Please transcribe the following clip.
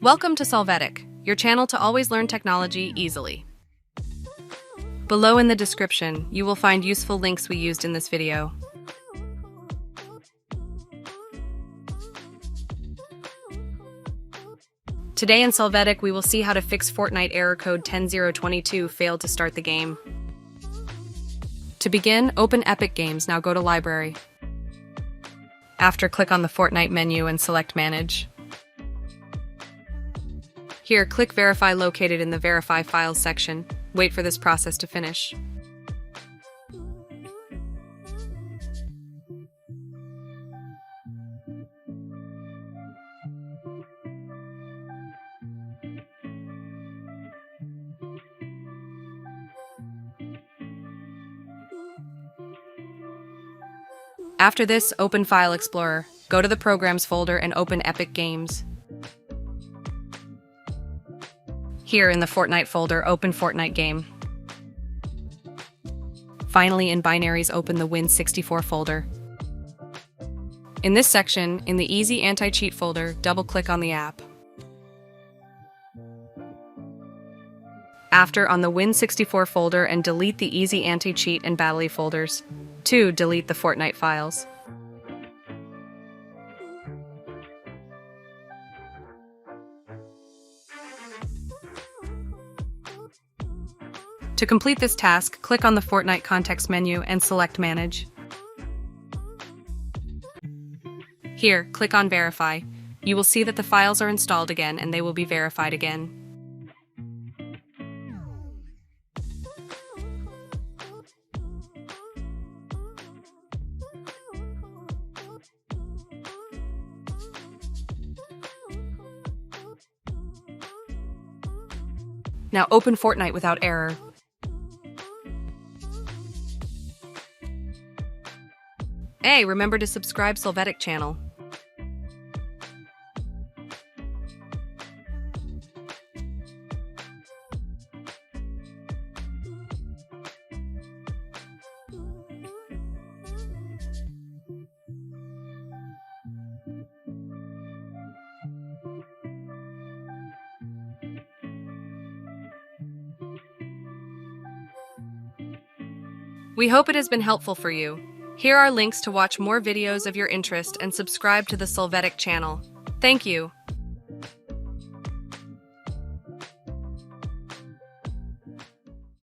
Welcome to Solvetic, your channel to always learn technology easily. Below in the description, you will find useful links we used in this video. Today in Solvetic, we will see how to fix Fortnite Error Code 10022 failed to start the game. To begin, open Epic Games, now go to Library. After, click on the Fortnite menu and select Manage. Here, click Verify located in the Verify Files section. Wait for this process to finish. After this, open File Explorer. Go to the Programs folder and open Epic Games. Here in the Fortnite folder, open Fortnite game. Finally, in Binaries, open the Win64 folder. In this section, in the Easy Anti-Cheat folder, double-click on the app. After, on the Win64 folder and delete the Easy Anti-Cheat and Battley folders. 2. Delete the Fortnite files. To complete this task, click on the Fortnite context menu and select Manage. Here, click on Verify. You will see that the files are installed again and they will be verified again. Now open Fortnite without error. Hey, remember to subscribe Solvetic channel. We hope it has been helpful for you. Here are links to watch more videos of your interest and subscribe to the Solvetic channel. Thank you.